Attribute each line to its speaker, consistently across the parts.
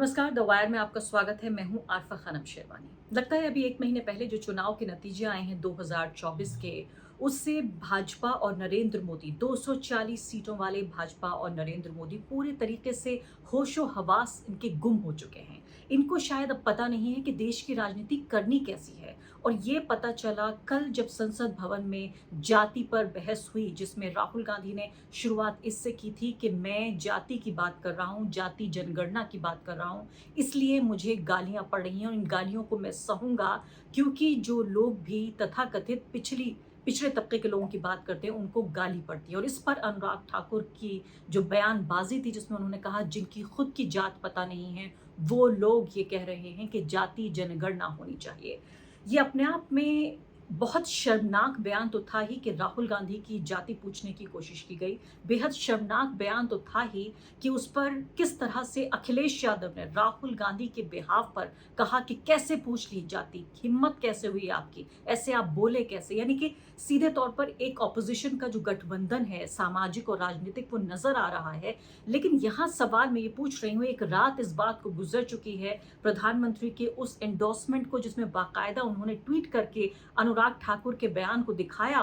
Speaker 1: नमस्कार, the wire में आपका स्वागत है। मैं हूं आरफा खानम शेरवानी। लगता है अभी 1 महीने पहले जो चुनाव के नतीजे आए हैं 2024 के, उससे भाजपा और नरेंद्र मोदी 240 सीटों वाले भाजपा और नरेंद्र मोदी पूरे तरीके से होशो हवास इनके गुम हो चुके हैं। इनको शायद अब पता नहीं है कि देश की राजनीति करनी कैसी है। और ये पता चला कल जब संसद भवन में जाति पर बहस हुई, जिसमें राहुल गांधी ने शुरुआत इससे की थी कि मैं जाति की बात कर रहा हूँ, जाति जनगणना की बात कर रहा हूँ, इसलिए मुझे गालियां पड़ रही हैं और इन गालियों को मैं सहूंगा, क्योंकि जो लोग भी तथाकथित पिछड़े तबके के लोगों की बात करते हैं उनको गाली पड़ती है। और इस पर अनुराग ठाकुर की जो बयानबाजी थी, जिसमें उन्होंने कहा जिनकी खुद की जात पता नहीं है वो लोग ये कह रहे हैं कि जाति जनगणना होनी चाहिए। ये अपने आप में बहुत शर्मनाक बयान तो था ही कि राहुल गांधी की जाति पूछने की कोशिश की गई। बेहद शर्मनाक बयान तो था ही कि उस पर किस तरह से अखिलेश यादव ने राहुल गांधी के बिहाफ पर कहा कि कैसे पूछ ली जाति, हिम्मत कैसे हुई आपकी, ऐसे आप बोले कैसे। यानी कि सीधे तौर पर एक ऑपोजिशन का जो गठबंधन है सामाजिक और राजनीतिक, वो नजर आ रहा है। लेकिन यहाँ सवाल मैं ये पूछ रही हूँ, एक रात इस बात को गुजर चुकी है प्रधानमंत्री के उस एंडोर्समेंट को, जिसमें बाकायदा उन्होंने ट्वीट करके अनुराग ठाकुर के बयान को दिखाया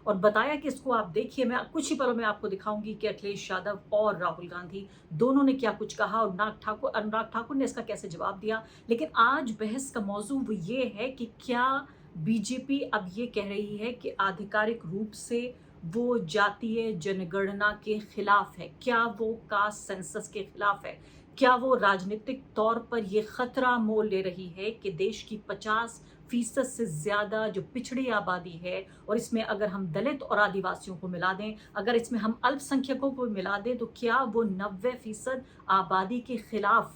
Speaker 1: और बताया कि इसको आप देखिए। मैं कुछ ही पलों में आपको दिखाऊंगी कि अखिलेश यादव और राहुल गांधी दोनों ने क्या कुछ कहा और अनुराग ठाकुर ने इसका कैसे जवाब दिया। लेकिन आज बहस का मौजू वो ये है कि क्या बीजेपी अब ये कह रही है कि आधिकारिक रूप से वो जातीय जनगणना के खिलाफ है, क्या वो कास्ट सेंसस के खिलाफ है, क्या वो राजनीतिक तौर पर ये खतरा मोल ले रही है कि देश की 50% से ज्यादा जो पिछड़ी आबादी है, और इसमें अगर हम दलित और आदिवासियों को मिला दें, अगर इसमें हम अल्पसंख्यकों को मिला दें, तो क्या वो 90% आबादी के खिलाफ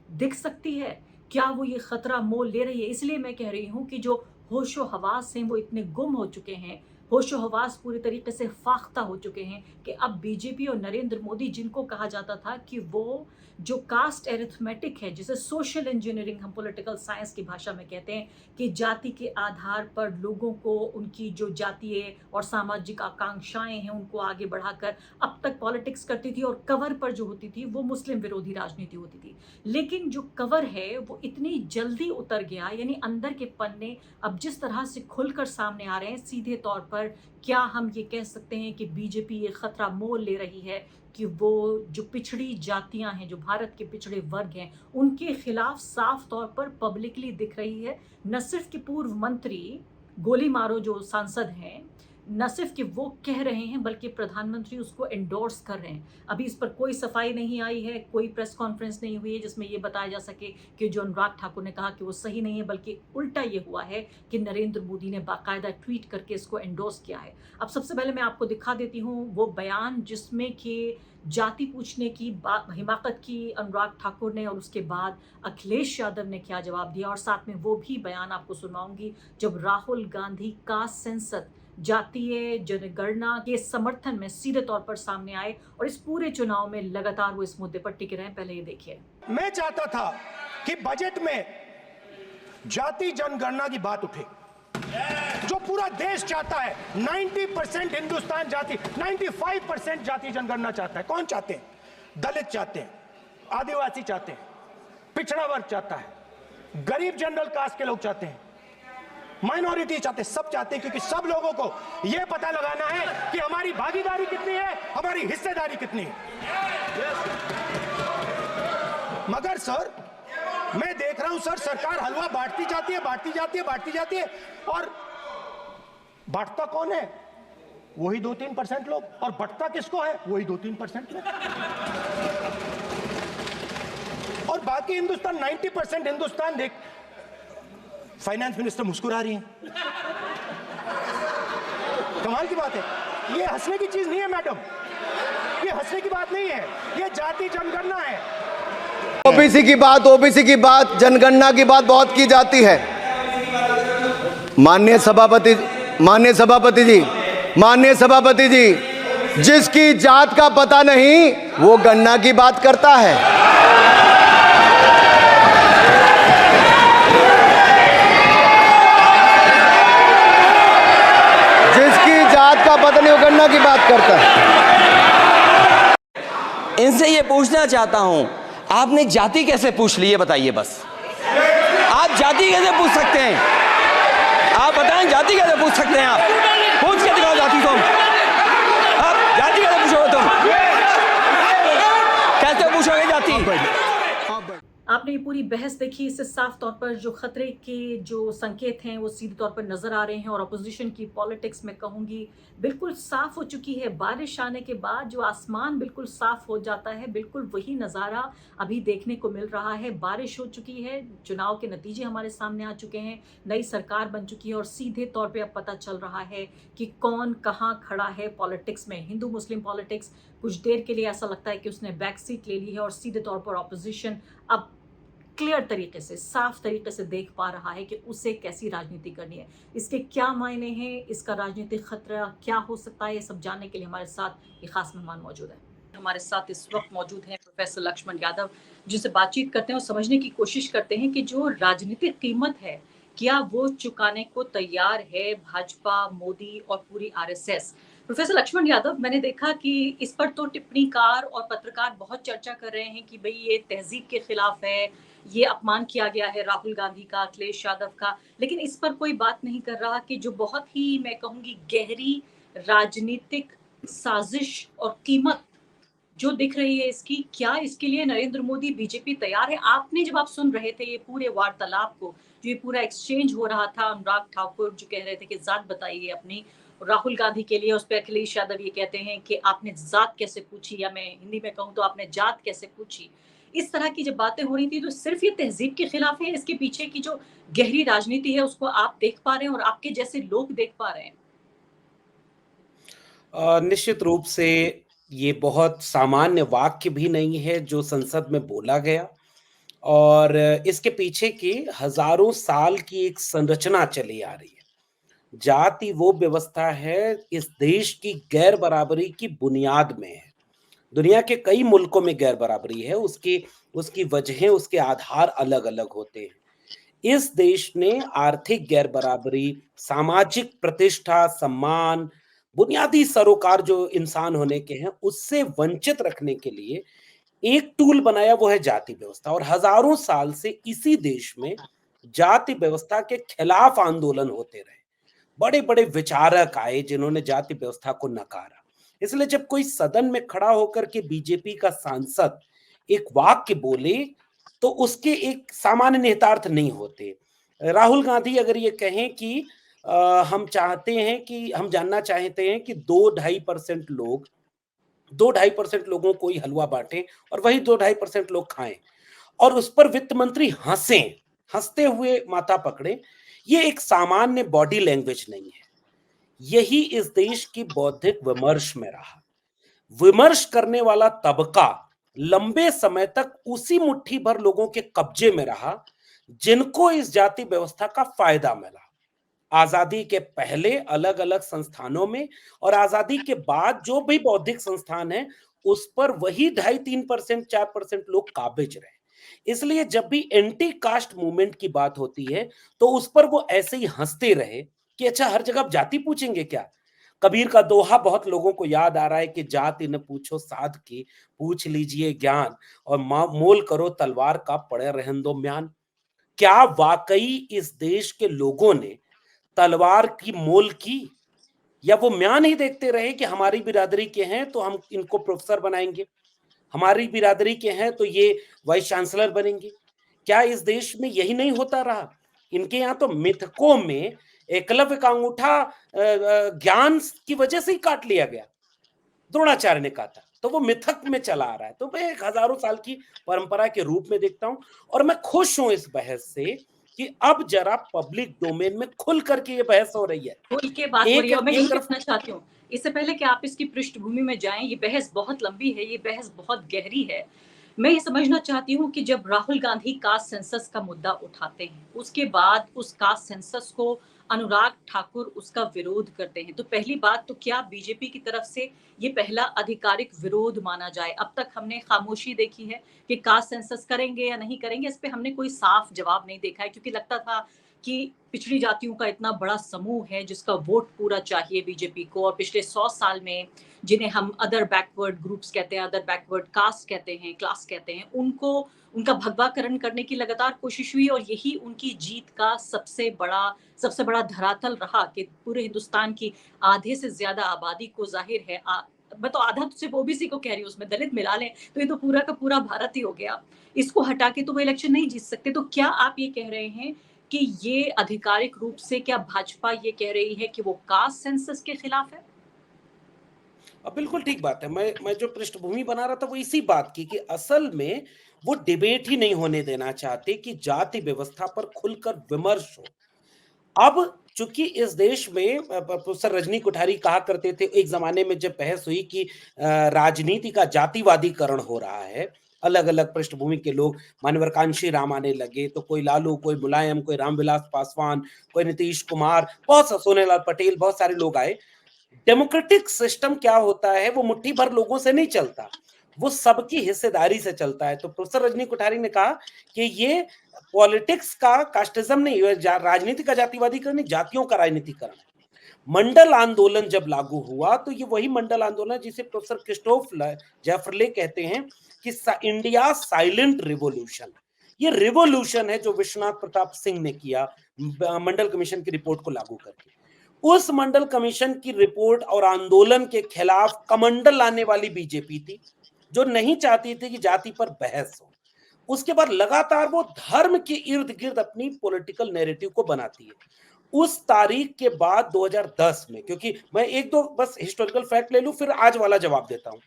Speaker 1: दिख सकती है? क्या वो ये खतरा मोल ले रही है? इसलिए मैं कह रही हूं कि जो होशो हवास हैं वो इतने गुम हो चुके हैं, होशो हवास पूरी तरीके से फाख्ता हो चुके हैं कि अब बीजेपी और नरेंद्र मोदी, जिनको कहा जाता था कि वो जो कास्ट एरिथमेटिक है, जिसे सोशल इंजीनियरिंग हम पॉलिटिकल साइंस की भाषा में कहते हैं, कि जाति के आधार पर लोगों को उनकी जो जातीय और सामाजिक आकांक्षाएं हैं उनको आगे बढ़ाकर अब तक पॉलिटिक्स करती थी, और कवर पर जो होती थी वो मुस्लिम विरोधी राजनीति होती थी। लेकिन जो कवर है वो इतनी जल्दी उतर गया, यानी अंदर के पन्ने अब जिस तरह से खुलकर सामने आ रहे हैं, सीधे तौर पर क्या हम ये कह सकते हैं कि बीजेपी ये खतरा मोल ले रही है कि वो जो पिछड़ी जातियां हैं, जो भारत के पिछड़े वर्ग हैं, उनके खिलाफ साफ तौर पर पब्लिकली दिख रही है। न सिर्फ कि पूर्व मंत्री गोली मारो जो सांसद हैं, न सिर्फ कि वो कह रहे हैं, बल्कि प्रधानमंत्री उसको एंडोर्स कर रहे हैं। अभी इस पर कोई सफाई नहीं आई है, कोई प्रेस कॉन्फ्रेंस नहीं हुई है जिसमें ये बताया जा सके कि जो अनुराग ठाकुर ने कहा कि वो सही नहीं है, बल्कि उल्टा ये हुआ है कि नरेंद्र मोदी ने बाकायदा ट्वीट करके इसको एंडोर्स किया है। अब सबसे पहले मैं आपको दिखा देती हूँ वो बयान जिसमें कि जाति पूछने की हिमाकत की अनुराग ठाकुर ने, और उसके बाद अखिलेश यादव ने क्या जवाब दिया, और साथ में वो भी बयान आपको सुनाऊंगी जब राहुल गांधी का संसद जातीय जनगणना के समर्थन में सीधे तौर पर सामने आए, और इस पूरे चुनाव में लगातार वो इस मुद्दे पर टिके रहे। पहले ये देखिए।
Speaker 2: मैं चाहता था कि बजट में जाति जनगणना की बात उठे, जो पूरा देश चाहता है। 90% हिंदुस्तान जाति, 95% जाति जनगणना चाहता है। कौन चाहते हैं? दलित चाहते हैं, आदिवासी चाहते हैं, पिछड़ा वर्ग चाहता है, गरीब जनरल कास्ट के लोग चाहते हैं, माइनॉरिटी चाहते हैं, सब चाहते हैं, क्योंकि सब लोगों को यह पता लगाना है कि हमारी भागीदारी कितनी है, हमारी हिस्सेदारी कितनी है। मगर सर, मैं देख रहा हूं सर, सरकार हलवा बांटती जाती है, और बांटता कौन है? वही 2-3% लोग, और बंटता किसको है? वही 2-3% लोग। और बाकी हिंदुस्तान, 90% हिंदुस्तान देख। फाइनेंस मिनिस्टर मुस्कुरा रही हैं। कमाल की बात है। ये हंसने की चीज नहीं है मैडम, ये हंसने की बात नहीं है, ये जाति जनगणना है।
Speaker 3: ओबीसी की बात, जनगणना की बात बहुत की जाती है। माननीय सभापति जी, जिसकी जात का पता नहीं वो गणना की बात करता है। जिसकी जात का पता नहीं वो गणना की बात करता है।
Speaker 4: इनसे ये पूछना चाहता हूं, आपने जाति कैसे पूछ ली, ये बताइए बस। आप जाति कैसे पूछ सकते हैं? आप बताएं, जाति कैसे पूछ सकते हैं? आप पूछ के दिखाओ जाति तुम। आप जाति कैसे पूछोगे तुम? कैसे पूछोगे जाति?
Speaker 1: आपने ये पूरी बहस देखी, इससे साफ तौर पर जो खतरे के जो संकेत हैं वो सीधे तौर पर नजर आ रहे हैं और अपोजिशन की पॉलिटिक्स में कहूंगी बिल्कुल साफ हो चुकी है। बारिश आने के बाद जो आसमान बिल्कुल साफ हो जाता है, बिल्कुल वही नज़ारा अभी देखने को मिल रहा है। बारिश हो चुकी है, चुनाव के नतीजे हमारे सामने आ चुके हैं, नई सरकार बन चुकी है और सीधे तौर पे अब पता चल रहा है कि कौन कहाँ खड़ा है पॉलिटिक्स में। हिंदू मुस्लिम पॉलिटिक्स कुछ देर के लिए ऐसा लगता है कि उसने बैक सीट ले ली है और सीधे तौर पर ऑपोजिशन अब क्लियर तरीके से, साफ तरीके से देख पा रहा है कि उसे कैसी राजनीति करनी है, इसके क्या मायने हैं, इसका राजनीतिक खतरा क्या हो सकता है। ये सब जानने के लिए हमारे साथ एक खास मेहमान मौजूद है। हमारे साथ इस वक्त मौजूद हैं प्रोफेसर लक्ष्मण यादव, जिनसे बातचीत करते हैं और समझने की कोशिश करते हैं कि जो राजनीतिक कीमत है क्या वो चुकाने को तैयार है भाजपा, मोदी और पूरी आरएसएस। प्रोफेसर लक्ष्मण यादव, मैंने देखा कि इस पर तो टिप्पणीकार और पत्रकार बहुत चर्चा कर रहे हैं कि भाई ये तहजीब के खिलाफ है, ये अपमान किया गया है राहुल गांधी का, अखिलेश यादव का, लेकिन इस पर कोई बात नहीं कर रहा कि जो बहुत ही मैं कहूंगी गहरी राजनीतिक साजिश और कीमत जो दिख रही है इसकी, क्या इसके लिए नरेंद्र मोदी, बीजेपी तैयार है? आपने जब आप सुन रहे थे ये पूरे वार्तालाप को, जो ये पूरा एक्सचेंज हो रहा था, अनुराग ठाकुर जो कह रहे थे कि जात बताइए अपनी, राहुल गांधी के लिए उस पर अखिलेश यादव ये कहते हैं कि आपने जात कैसे पूछी, या मैं हिंदी में कहूँ तो आपने जात कैसे पूछी। इस तरह की जब बातें हो रही थी तो सिर्फ ये तहजीब के खिलाफ है, इसके पीछे की जो गहरी राजनीति है उसको आप देख पा रहे हैं और आपके जैसे लोग देख पा रहे हैं?
Speaker 5: निश्चित रूप से ये बहुत सामान्य वाक्य भी नहीं है जो संसद में बोला गया, और इसके पीछे की हजारों साल की एक संरचना चली आ रही है। जाति वो व्यवस्था है इस देश की गैर बराबरी की बुनियाद में है। दुनिया के कई मुल्कों में गैर बराबरी है, उसकी उसकी वजहें, उसके आधार अलग अलग होते हैं। इस देश ने आर्थिक गैर बराबरी, सामाजिक प्रतिष्ठा, सम्मान, बुनियादी सरोकार जो इंसान होने के हैं उससे वंचित रखने के लिए एक टूल बनाया, वो है जाति व्यवस्था। और हजारों साल से इसी देश में जाति व्यवस्था के खिलाफ आंदोलन होते रहे। बड़े बड़े विचारक आए जिन्होंने जाति व्यवस्था को नकारा। इसलिए जब कोई सदन में खड़ा होकर के बीजेपी का सांसद एक वाक्य बोले तो उसके एक सामान्य निहितार्थ नहीं होते। राहुल गांधी अगर ये कहें कि हम चाहते हैं कि हम जानना चाहते हैं कि 2-2.5% लोग 2-2.5% लोगों को ही हलवा बांटें और वही 2-2.5% लोग खाएं, और उस पर वित्त मंत्री हंसते हुए माथा पकड़े, ये एक सामान्य बॉडी लैंग्वेज नहीं है। यही इस देश की बौद्धिक विमर्श में रहा। विमर्श करने वाला तबका लंबे समय तक उसी मुट्ठी भर लोगों के कब्जे में रहा जिनको इस जाति व्यवस्था का फायदा मिला। आजादी के पहले अलग अलग संस्थानों में और आजादी के बाद जो भी बौद्धिक संस्थान है उस पर वही 2.5-3%, 4% लोग काबिज रहे। इसलिए जब भी एंटी कास्ट मूवमेंट की बात होती है तो उस पर वो ऐसे ही हंसते रहे कि अच्छा हर जगह जाति पूछेंगे क्या। कबीर का दोहा बहुत लोगों को याद आ रहा है कि जाति न पूछो साध की, पूछ लीजिए ज्ञान, और मोल करो तलवार का, पड़े रहन दो म्यान। क्या वाकई इस देश के लोगों ने तलवार की मोल की, या वो म्यान ही देखते रहे कि हमारी बिरादरी के हैं तो हम इनको प्रोफेसर बनाएंगे, हमारी बिरादरी के हैं तो ये वाइस चांसलर बनेंगे? क्या इस देश में यही नहीं होता रहा? इनके यहाँ तो मिथकों में एकलव्य का अंगूठा ज्ञान की वजह से ही काट लिया गया, द्रोणाचार्य ने कहा था, तो वो मिथक में चला आ रहा है। तो मैं एक हजारों साल की परंपरा के रूप में देखता हूं, और मैं खुश हूं इस बहस से कि अब जरा पब्लिक डोमेन में खुल करके ये बहस हो रही है,
Speaker 1: खुल के बात हो रही है। मैं यही कहना चाहती हूँ, इससे पहले कि आप इसकी पृष्ठभूमि में जाएं, ये बहस बहुत लंबी है, ये बहस बहुत गहरी है। मैं ये समझना चाहती हूँ कि जब राहुल गांधी कास्ट सेंसस का मुद्दा उठाते हैं, उसके बाद उस कास्ट सेंसस को अनुराग ठाकुर उसका विरोध करते हैं, तो पहली बात तो क्या बीजेपी की तरफ से ये पहला आधिकारिक विरोध माना जाए? अब तक हमने खामोशी देखी है कि कास्ट सेंसस करेंगे या नहीं करेंगे, इस पे हमने कोई साफ जवाब नहीं देखा है, क्योंकि लगता था कि पिछड़ी जातियों का इतना बड़ा समूह है जिसका वोट पूरा चाहिए बीजेपी को, और पिछले 100 साल में जिन्हें हम अदर बैकवर्ड ग्रुप्स कहते हैं, अदर बैकवर्ड कास्ट कहते हैं, क्लास कहते हैं, उनको उनका भगवाकरण करने की लगातार कोशिश हुई, और यही उनकी जीत का सबसे बड़ा धरातल रहा कि पूरे हिंदुस्तान की आधे से ज्यादा आबादी को जाहिर है, मैं तो आधा तो सिर्फ ओबीसी को कह रही हूँ, उसमें दलित मिला लें तो ये तो पूरा का पूरा भारत ही हो गया, इसको हटा के तो वो इलेक्शन नहीं जीत सकते। तो क्या आप ये कह रहे हैं कि ये आधिकारिक रूप से, क्या भाजपा ये कह रही है कि वो कास्ट सेंसस के खिलाफ है?
Speaker 5: बिल्कुल ठीक बात है। मैं जो पृष्ठभूमि बना रहा था वो इसी बात की कि असल में वो डिबेट ही नहीं होने देना चाहते कि जाति व्यवस्था पर खुलकर विमर्श हो। अब चूंकि इस देश में प्रोफेसर रजनी कोठारी कहा करते थे एक जमाने में जब बहस हुई कि राजनीति का जातिवादीकरण हो रहा है, अलग अलग पृष्ठभूमि के लोग मान्यवर कांशी राम आने लगे, तो कोई लालू, कोई मुलायम, कोई रामविलास पासवान, कोई नीतीश कुमार, बहुत सा सोनेलाल पटेल, बहुत सारे लोग आए। डेमोक्रेटिक सिस्टम क्या होता है, वो मुट्ठी भर लोगों से नहीं चलता, वो सबकी हिस्सेदारी से चलता है। तो प्रोफेसर रजनी कोठारी ने कहा कि ये पॉलिटिक्स का कास्टिज्म नहीं, राजनीति का जातिवादीकरण नहीं, जातियों का राजनीतिकरण है। मंडल आंदोलन जब लागू हुआ तो ये वही मंडल आंदोलन जिसे प्रोफेसर क्रिस्टोफ जेफरले कहते हैं कि इंडिया साइलेंट रिवॉल्यूशन, ये रिवॉल्यूशन है जो विश्वनाथ प्रताप सिंह ने किया मंडल कमीशन की रिपोर्ट को लागू करके। उस मंडल कमीशन की रिपोर्ट और आंदोलन के खिलाफ कमंडल लाने वाली बीजेपी थी, जो नहीं चाहती थी कि जाति पर बहस हो। उसके बाद लगातार वो धर्म के इर्द गिर्द अपनी पॉलिटिकल नैरेटिव को बनाती है। उस तारीख के बाद 2010 में, क्योंकि मैं एक दो बस हिस्टोरिकल फैक्ट ले लूं फिर आज वाला जवाब देता हूं।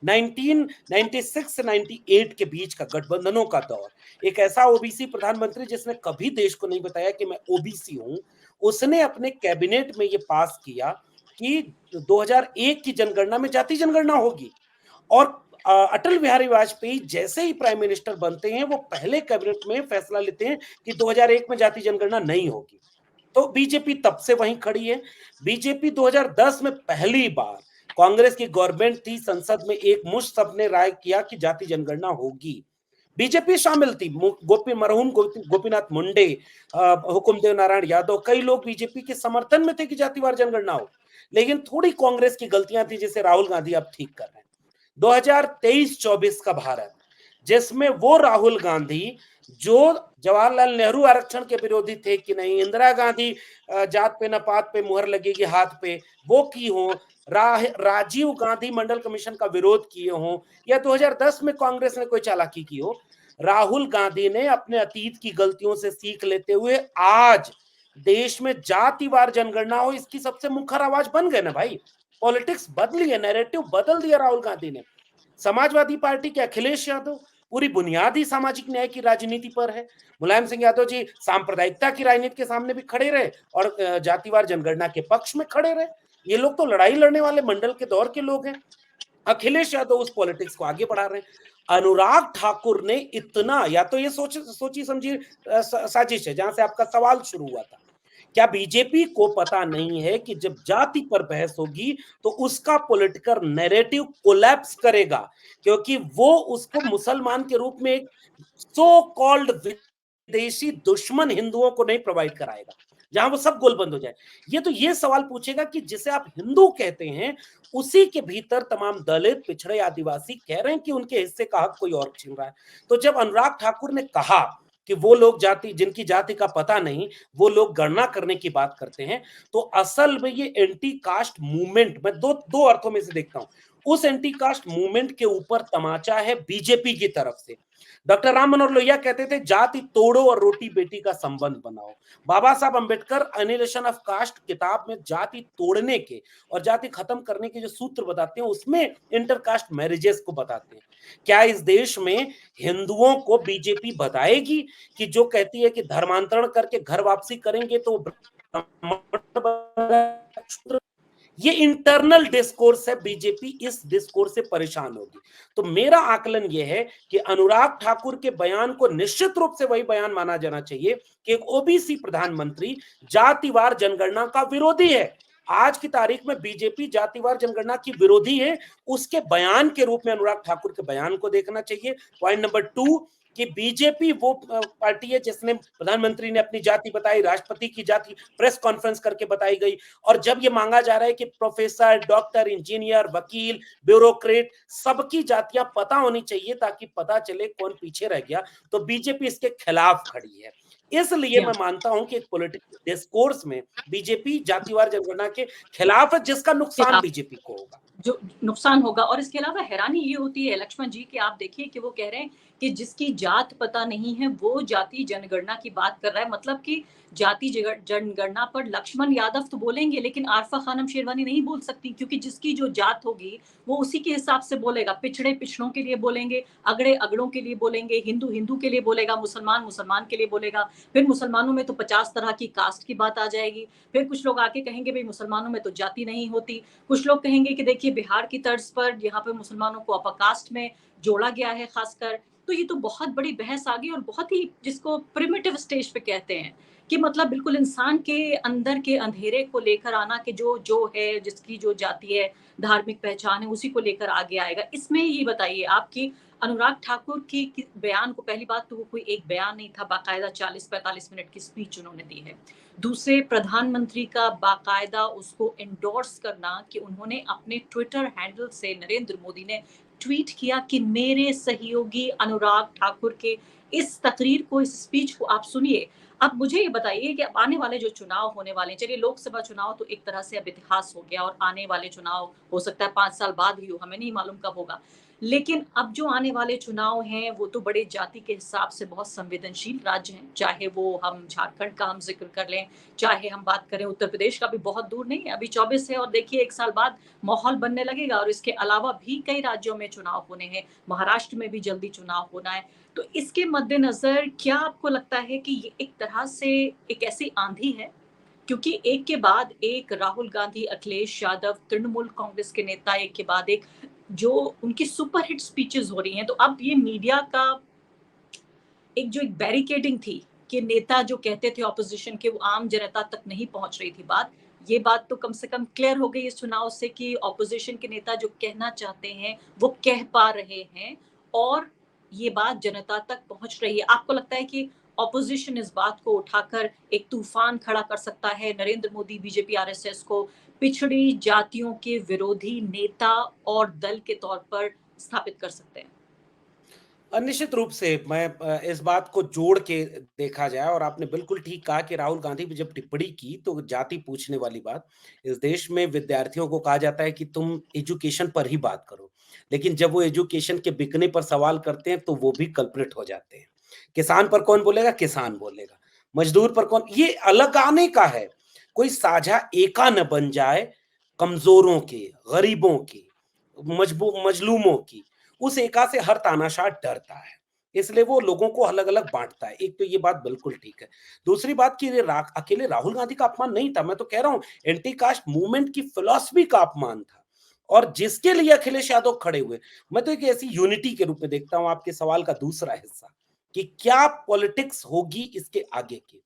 Speaker 5: 1996 से 98 के बीच का गठबंधनों का दौर, एक ऐसा ओबीसी प्रधानमंत्री जिसने कभी देश को नहीं बताया कि मैं ओबीसी हूं, उसने अपने कैबिनेट में ये पास किया कि 2001 की जनगणना में जाति जनगणना होगी। और अटल बिहारी वाजपेयी जैसे ही प्राइम मिनिस्टर बनते हैं वो पहले कैबिनेट में फैसला लेते हैं कि 2001 में जाति जनगणना नहीं होगी। तो बीजेपी तब से वहीं खड़ी है। बीजेपी 2010 में पहली बार, कांग्रेस की गवर्नमेंट थी, संसद में एक मुश्त सबने राय किया कि जाति जनगणना होगी, बीजेपी शामिल थी। मरहूम गोपीनाथ मुंडे, हुकुमदेव नारायण यादव, कई लोग बीजेपी के समर्थन में थे कि जातिवार जनगणना हो। लेकिन थोड़ी कांग्रेस की गलतियां थी जिसे राहुल गांधी अब ठीक कर रहे हैं। 2023-24 का भारत, जिसमें वो राहुल गांधी जो जवाहरलाल नेहरू आरक्षण के विरोधी थे कि नहीं इंदिरा गांधी जात पे न पात पे मुहर लगेगी हाथ पे, वो की हो, राजीव गांधी मंडल कमीशन का विरोध किए हो, या 2010 में कांग्रेस ने कोई चालाकी की हो, राहुल गांधी ने अपने अतीत की गलतियों से सीख लेते हुए आज देश में जातिवार जनगणना हो, इसकी सबसे मुखर आवाज बन गए ना भाई। पॉलिटिक्स बदली है, नैरेटिव बदल दिया राहुल गांधी ने। समाजवादी पार्टी के अखिलेश यादव पूरी बुनियादी सामाजिक न्याय की राजनीति पर है। मुलायम सिंह यादव जी सांप्रदायिकता की राजनीति के सामने भी खड़े रहे और जातिवार जनगणना के पक्ष में खड़े रहे। ये लोग तो लड़ाई लड़ने वाले मंडल के दौर के लोग हैं। अखिलेश यादव उस पॉलिटिक्स को आगे बढ़ा रहे हैं। अनुराग ठाकुर ने इतना, या तो ये सोची समझी साजिश है जहां से आपका सवाल शुरू हुआ था, क्या बीजेपी को पता नहीं है कि जब जाति पर बहस होगी तो उसका पॉलिटिकल नैरेटिव कोलैप्स करेगा, क्योंकि वो उसको मुसलमान के रूप में एक सो कॉल्ड विदेशी दुश्मन हिंदुओं को नहीं प्रोवाइड कराएगा जहां वो सब गोलबंद हो जाए। ये सवाल पूछेगा कि जिसे आप हिंदू कहते हैं उसी के भीतर तमाम दलित, पिछड़े, आदिवासी कह रहे हैं कि उनके हिस्से का हक कोई और छीन रहा है। तो जब अनुराग ठाकुर ने कहा कि वो लोग जाति, जिनकी जाति का पता नहीं, वो लोग गणना करने की बात करते हैं, तो असल में ये एंटी कास्ट मूवमेंट, मैं दो अर्थों में से देखता हूं। उस एंटी कास्ट मूवमेंट के ऊपर तमाचा है बीजेपी की तरफ से। डॉक्टर राम मनोहर लोहिया कहते थे जाति तोड़ो और रोटी बेटी का संबंध बनाओ। बाबा साहब अंबेडकर एनिहिलेशन ऑफ कास्ट किताब में जाति तोड़ने के और जाति खत्म करने के जो सूत्र बताते हैं उसमें इंटरकास्ट मैरिजेस को बताते हैं। क्या इस देश में हिंदुओं को बीजेपी बताएगी कि जो कहती है कि धर्मांतरण करके घर वापसी करेंगे तो ये इंटरनल डिस्कोर्स है, बीजेपी इस डिस्कोर्स से परेशान होगी। तो मेरा आकलन यह है कि अनुराग ठाकुर के बयान को निश्चित रूप से वही बयान माना जाना चाहिए कि एक ओबीसी प्रधानमंत्री जातिवार जनगणना का विरोधी है। आज की तारीख में बीजेपी जातिवार जनगणना की विरोधी है, उसके बयान के रूप में अनुराग ठाकुर के बयान को देखना चाहिए। पॉइंट नंबर 2, कि बीजेपी वो पार्टी है जिसने प्रधानमंत्री ने अपनी जाति बताई, राष्ट्रपति की जाति प्रेस कॉन्फ्रेंस करके बताई गई, और जब ये मांगा जा रहा है कि प्रोफेसर, डॉक्टर, इंजीनियर, वकील, ब्यूरोक्रेट सबकी जातियां पता होनी चाहिए ताकि पता चले कौन पीछे रह गया, तो बीजेपी इसके खिलाफ खड़ी है। इसलिए मैं मानता हूं कि एक पॉलिटिकल डिस्कोर्स में बीजेपी जातिवार जनगणना के खिलाफ है, जिसका नुकसान बीजेपी को होगा,
Speaker 1: जो नुकसान होगा। और इसके अलावा हैरानी ये होती है लक्ष्मण जी कि आप देखिए कि वो कह रहे हैं कि जिसकी जात पता नहीं है वो जाति जनगणना की बात कर रहा है। मतलब कि जाति जनगणना पर लक्ष्मण यादव तो बोलेंगे लेकिन आरफा खानम शेरवानी नहीं बोल सकती, क्योंकि जिसकी जो जात होगी वो उसी के हिसाब से बोलेगा। पिछड़े पिछड़ों के लिए बोलेंगे, अगड़े अगड़ों के लिए बोलेंगे, हिंदू हिंदू के लिए बोलेगा, मुसलमान मुसलमान के लिए बोलेगा। फिर मुसलमानों में तो 50 तरह की कास्ट की बात आ जाएगी। फिर कुछ लोग आके कहेंगे भाई मुसलमानों में तो जाति नहीं होती। कुछ लोग कहेंगे कि देखिए बिहार की तर्ज पर यहाँ पे मुसलमानों को अपर कास्ट में जोड़ा गया है खासकर। तो ये तो बहुत बड़ी बहस आ गई और बहुत ही जिसको प्रिमिटिव स्टेज पे कहते हैं कि मतलब बिल्कुल इंसान के अंदर के अंधेरे को लेकर आना कि जो है, जिसकी जो जाति है, धार्मिक पहचान है, उसी को लेकर आगे आएगा। इसमें ये बताइए आपकी अनुराग ठाकुर की बयान को, पहली बात तो वो कोई एक बयान नहीं था, बाकायदा 40-45 मिनट की स्पीच उन्होंने दी है। दूसरे, प्रधानमंत्री का बाकायदा उसको एंडोर्स करना कि उन्होंने अपने ट्विटर हैंडल से, नरेंद्र मोदी ने ट्वीट किया कि मेरे सहयोगी अनुराग ठाकुर के इस तकरीर को, इस स्पीच को आप सुनिए। अब मुझे ये बताइए कि अब आने वाले जो चुनाव होने वाले हैं, चलिए लोकसभा चुनाव तो एक तरह से अब इतिहास हो गया और आने वाले चुनाव हो सकता है 5 साल बाद ही हो, हमें नहीं मालूम कब होगा। लेकिन अब जो आने वाले चुनाव हैं वो तो बड़े जाति के हिसाब से बहुत संवेदनशील राज्य हैं, चाहे वो हम झारखंड का हम जिक्र कर लें, चाहे हम बात करें उत्तर प्रदेश का, भी बहुत दूर नहीं है, अभी 24 है और देखिए 1 साल बाद माहौल बनने लगेगा। और इसके अलावा भी कई राज्यों में चुनाव होने हैं, महाराष्ट्र में भी जल्दी चुनाव होना है। तो इसके मद्देनजर क्या आपको लगता है कि ये एक तरह से एक ऐसी आंधी है, क्योंकि एक के बाद एक राहुल गांधी, अखिलेश यादव, तृणमूल कांग्रेस के नेता एक के बाद एक जो उनकी सुपरहिट स्पीचेस हो रही हैं, तो अब ये मीडिया का एक जो एक बैरिकेडिंग थी कि नेता जो कहते थे ऑपोजिशन के वो आम जनता तक नहीं पहुंच रही थी बात, ये बात तो कम से कम क्लियर हो गई इस चुनाव से कि ऑपोजिशन के नेता जो कहना चाहते हैं वो कह पा रहे हैं और ये बात जनता तक पहुंच रही है। आपको लगता है कि ऑपोजिशन इस बात को उठाकर एक तूफान खड़ा कर सकता है, नरेंद्र मोदी, बीजेपी, आरएसएस को पिछड़ी जातियों के विरोधी नेता और दल के तौर पर स्थापित कर सकते हैं?
Speaker 5: निश्चित रूप से मैं इस बात को जोड़ के देखा जाए, और आपने बिल्कुल ठीक कहा कि राहुल गांधी भी जब टिप्पणी की तो जाति पूछने वाली बात, इस देश में विद्यार्थियों को कहा जाता है कि तुम एजुकेशन पर ही बात करो, लेकिन जब वो एजुकेशन के बिकने पर सवाल करते हैं तो वो भी कल्प्रिट हो जाते हैं। किसान पर कौन बोलेगा? किसान बोलेगा। मजदूर पर कौन? ये अलग आने का है, कोई साझा एका न बन जाए कमजोरों के, गरीबों की, मजलूमों की। उस एका से हर तानाशाह डरता है, इसलिए वो लोगों को अलग अलग बांटता है। एक तो ये बात बिल्कुल ठीक है। दूसरी बात कि ये अकेले राहुल गांधी का अपमान नहीं था, मैं तो कह रहा हूं एंटी कास्ट मूवमेंट की फिलॉसफी का अपमान था, और जिसके लिए अखिलेश यादव खड़े हुए। मैं तो एक ऐसी यूनिटी के रूप में देखता हूं आपके सवाल का दूसरा हिस्सा कि क्या पॉलिटिक्स होगी इसके आगे की।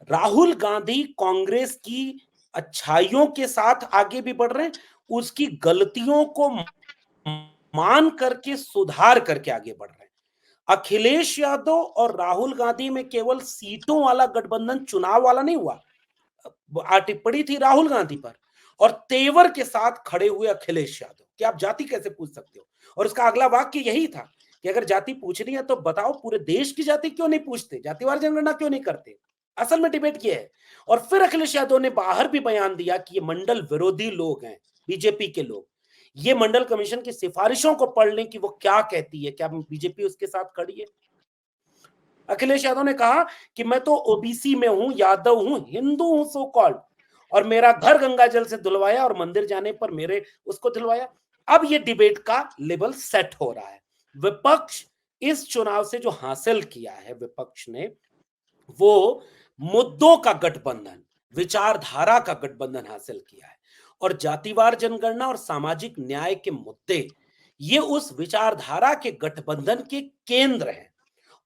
Speaker 5: राहुल गांधी कांग्रेस की अच्छाइयों के साथ आगे भी बढ़ रहे हैं, उसकी गलतियों को मान करके, सुधार करके आगे बढ़ रहे हैं। अखिलेश यादव और राहुल गांधी में केवल सीटों वाला गठबंधन चुनाव वाला नहीं हुआ, टिप्पणी थी राहुल गांधी पर और तेवर के साथ खड़े हुए अखिलेश यादव कि आप जाति कैसे पूछ सकते हो। और उसका अगला वाक्य यही था कि अगर जाति पूछनी है तो बताओ पूरे देश की जाति क्यों नहीं पूछते, जातिवार जनगणना क्यों नहीं करते। असल में डिबेट ये है। और फिर अखिलेश यादव ने बाहर भी बयान दिया कि ये मंडल विरोधी लोग हैं, बीजेपी के लोग, ये मंडल कमीशन की सिफारिशों को पढ़ लें कि वो क्या कहती है, क्या बीजेपी उसके साथ खड़ी है। अखिलेश यादव ने कहा कि मैं तो ओबीसी में हूं, यादव हूं, हिंदू हूं सो कॉल्ड, और मेरा घर गंगा जल से धुलवाया और मंदिर जाने पर मेरे उसको धुलवाया। अब ये डिबेट का लेवल सेट हो रहा है। विपक्ष इस चुनाव से जो हासिल किया है विपक्ष ने, वो मुद्दों का गठबंधन, विचारधारा का गठबंधन हासिल किया है, और जातिवार जनगणना और सामाजिक न्याय के मुद्दे ये उस विचारधारा के गठबंधन के केंद्र हैं,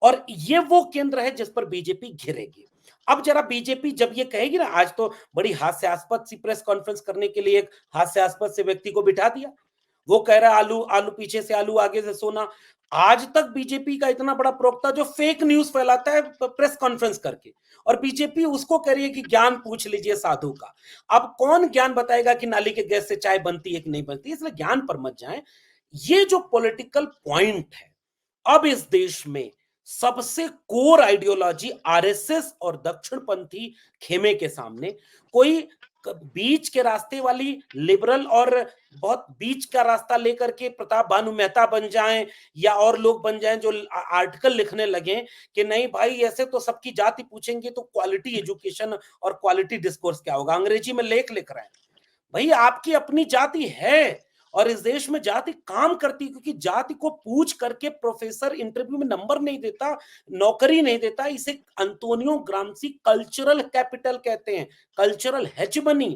Speaker 5: और ये वो केंद्र है जिस पर बीजेपी घिरेगी। अब जरा बीजेपी जब ये कहेगी ना, आज तो बड़ी हास्यास्पद सी प्रेस कॉन्फ्रेंस करने के लिए एक हास्यास्पद से व्यक्ति को बिठा दिया, वो कह रहा है आलू आलू पीछे से आलू आगे से सोना। आज तक बीजेपी का इतना बड़ा प्रवक्ता जो फेक न्यूज फैलाता है प्रेस कॉन्फ्रेंस करके, और बीजेपी उसको कह रही है कि ज्ञान पूछ लीजिए साधु का। अब कौन ज्ञान बताएगा कि नाली के गैस से चाय बनती है कि नहीं बनती, इसलिए ज्ञान पर मत जाएं। ये जो पॉलिटिकल पॉइंट है, अब इस देश में सबसे कोर आइडियोलॉजी आरएसएस और दक्षिणपंथी खेमे के सामने कोई बीच के रास्ते वाली लिबरल और बहुत बीच का रास्ता लेकर के प्रताप भानु मेहता बन जाएं या और लोग बन जाएं जो आर्टिकल लिखने लगे कि नहीं भाई ऐसे तो सबकी जाति पूछेंगे तो क्वालिटी एजुकेशन और क्वालिटी डिस्कोर्स क्या होगा, अंग्रेजी में लेख लिख रहे हैं। भाई आपकी अपनी जाति है और इस देश में जाति काम करती, क्योंकि जाति को पूछ करके प्रोफेसर इंटरव्यू में नंबर नहीं देता, नौकरी नहीं देता। इसे अंतोनियो ग्राम्सी कल्चरल कैपिटल कहते हैं, कल्चरल हेजेमनी।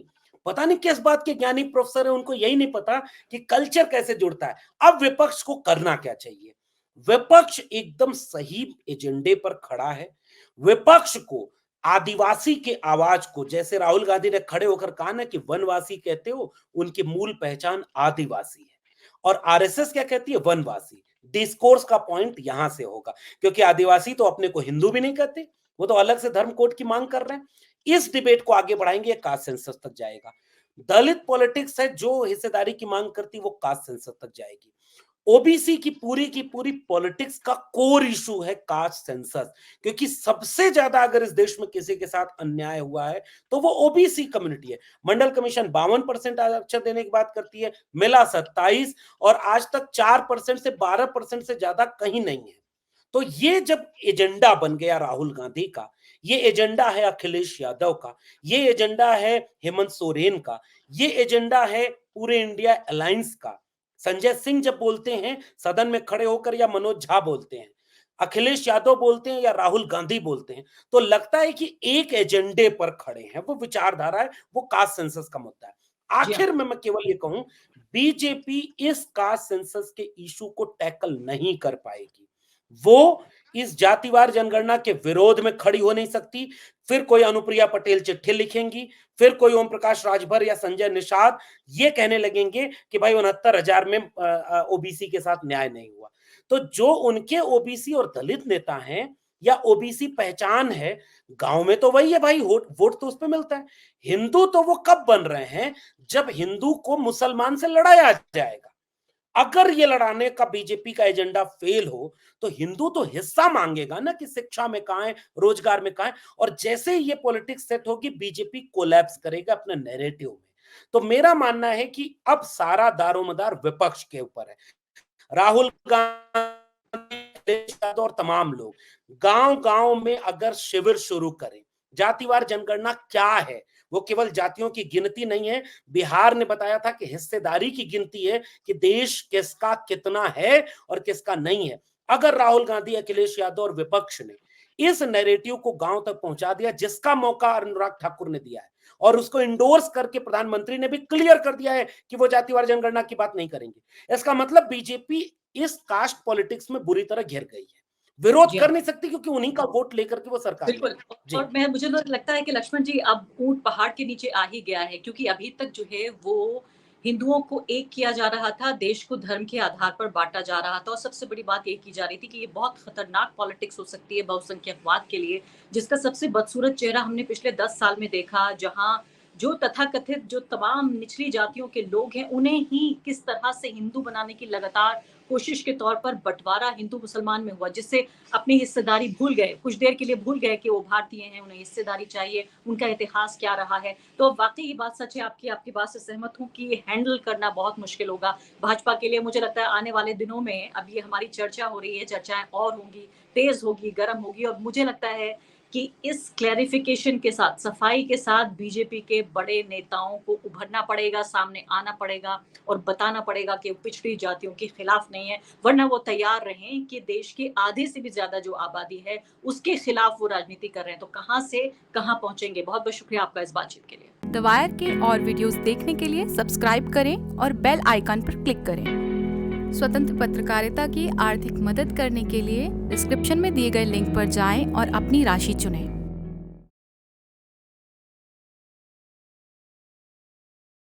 Speaker 5: पता नहीं किस बात के ज्ञानी प्रोफेसर है, उनको यही नहीं पता कि कल्चर कैसे जुड़ता है। अब विपक्ष को करना क्या चाहिए? विपक्ष एकदम सही एजेंडे पर खड़ा है। विपक्ष को आदिवासी के आवाज को, जैसे राहुल गांधी ने खड़े होकर कहा ना कि वनवासी कहते हो, उनकी मूल पहचान आदिवासी है, और आरएसएस क्या कहती है? वनवासी। डिस्कोर्स का पॉइंट यहां से होगा, क्योंकि आदिवासी तो अपने को हिंदू भी नहीं कहते, वो तो अलग से धर्म कोड की मांग कर रहे हैं। इस डिबेट को आगे बढ़ाएंगे, कास्ट सेंसस तक जाएगा। दलित पॉलिटिक्स है जो हिस्सेदारी की मांग करती, वो कास्ट सेंसस तक जाएगी। ओबीसी की पूरी पॉलिटिक्स का कोर इशू है कास्ट सेंसस, क्योंकि सबसे ज्यादा अगर इस देश में किसी के साथ अन्याय हुआ है तो वो ओबीसी कम्युनिटी है। मंडल कमीशन 52% आरक्षण देने की बात करती है, मिला 27, और आज तक 4% से 12% से ज्यादा कहीं नहीं है। तो ये जब एजेंडा बन गया राहुल गांधी का, ये एजेंडा है अखिलेश यादव का, ये एजेंडा है हेमंत सोरेन का, ये एजेंडा है पूरे इंडिया अलायंस का। संजय सिंह जब बोलते हैं सदन में खड़े होकर, या मनोज झा बोलते हैं, अखिलेश यादव बोलते हैं, या राहुल गांधी बोलते हैं, तो लगता है कि एक एजेंडे पर खड़े हैं। वो विचारधारा है, वो कास्ट सेंसस का मुद्दा है। आखिर में मैं केवल ये कहूं, बीजेपी इस कास्ट सेंसस के इशू को टैकल नहीं कर पाएगी। वो इस जातिवार जनगणना के विरोध में खड़ी हो नहीं सकती। फिर कोई अनुप्रिया पटेल चिट्ठी लिखेंगी, फिर कोई ओम प्रकाश राजभर या संजय निषाद ये कहने लगेंगे कि भाई 69,000 में ओबीसी के साथ न्याय नहीं हुआ। तो जो उनके ओबीसी और दलित नेता हैं या ओबीसी पहचान है, गांव में तो वही है भाई, वोट तो उस पे मिलता है। हिंदू तो वो कब बन रहे हैं? जब हिंदू को मुसलमान से लड़ाया जाएगा। अगर ये लड़ाने का बीजेपी का एजेंडा फेल हो तो हिंदू तो हिस्सा मांगेगा ना कि शिक्षा में कहां है, रोजगार में कहां है, और जैसे ये पॉलिटिक्स सेट होगी बीजेपी कोलैप्स करेगा अपने नैरेटिव में। तो मेरा मानना है कि अब सारा दारोमदार विपक्ष के ऊपर है। राहुल गांधी और तमाम लोग गांव-गांव में अगर शिविर शुरू करें, जातिवार जनगणना क्या है, वो केवल जातियों की गिनती नहीं है। बिहार ने बताया था कि हिस्सेदारी की गिनती है कि देश किसका कितना है और किसका नहीं है। अगर राहुल गांधी, अखिलेश यादव और विपक्ष ने इस नैरेटिव को गांव तक पहुंचा दिया, जिसका मौका अनुराग ठाकुर ने दिया है, और उसको इंडोर्स करके प्रधानमंत्री ने भी क्लियर कर दिया है कि वो जातिवार जनगणना की बात नहीं करेंगे, इसका मतलब बीजेपी इस कास्ट पॉलिटिक्स में बुरी तरह घिर गई है। विरोध कर नहीं सकती, क्योंकि उन्हीं का वोट लेकर के वो सरकार।
Speaker 1: बिल्कुल। और मुझे तो लगता है कि लक्ष्मण जी अब ऊंट पहाड़ के नीचे आ ही गया है, क्योंकि अभी तक जो है वो हिंदुओं को एक किया जा रहा था, देश को धर्म के आधार पर बांटा जा रहा था, और सबसे बड़ी बात ये की जा रही थी कि ये बहुत खतरनाक पॉलिटिक्स हो सकती है बहुसंख्यकवाद के लिए, जिसका सबसे बदसूरत चेहरा हमने पिछले 10 साल में देखा, जहां जो तथाकथित जो तमाम निचली जातियों के लोग हैं उन्हें ही किस तरह से हिंदू बनाने की लगातार कोशिश के तौर पर बंटवारा हिंदू मुसलमान में हुआ, जिससे अपनी हिस्सेदारी भूल गए, कुछ देर के लिए भूल गए कि वो भारतीय हैं, उन्हें हिस्सेदारी चाहिए, उनका इतिहास क्या रहा है। तो वाकई ये बात सच है, आपकी बात से सहमत हूँ कि ये हैंडल करना बहुत मुश्किल होगा भाजपा के लिए। मुझे लगता है आने वाले दिनों में, अब ये हमारी चर्चा हो रही है, चर्चाएं और होंगी, तेज होगी, गर्म होगी, और मुझे लगता है कि इस क्लैरिफिकेशन के साथ, सफाई के साथ बीजेपी के बड़े नेताओं को उभरना पड़ेगा, सामने आना पड़ेगा और बताना पड़ेगा कि वो पिछड़ी जातियों के खिलाफ नहीं है, वरना वो तैयार रहें कि देश के आधे से भी ज्यादा जो आबादी है उसके खिलाफ वो राजनीति कर रहे हैं। तो कहां से कहां पहुंचेंगे। बहुत बहुत शुक्रिया आपका इस बातचीत के लिए।
Speaker 6: द वायर के और वीडियोस देखने के लिए सब्सक्राइब करें और बेल आइकन पर क्लिक करें। स्वतंत्र पत्रकारिता की आर्थिक मदद करने के लिए डिस्क्रिप्शन में दिए गए लिंक पर जाएं और अपनी राशि चुनें।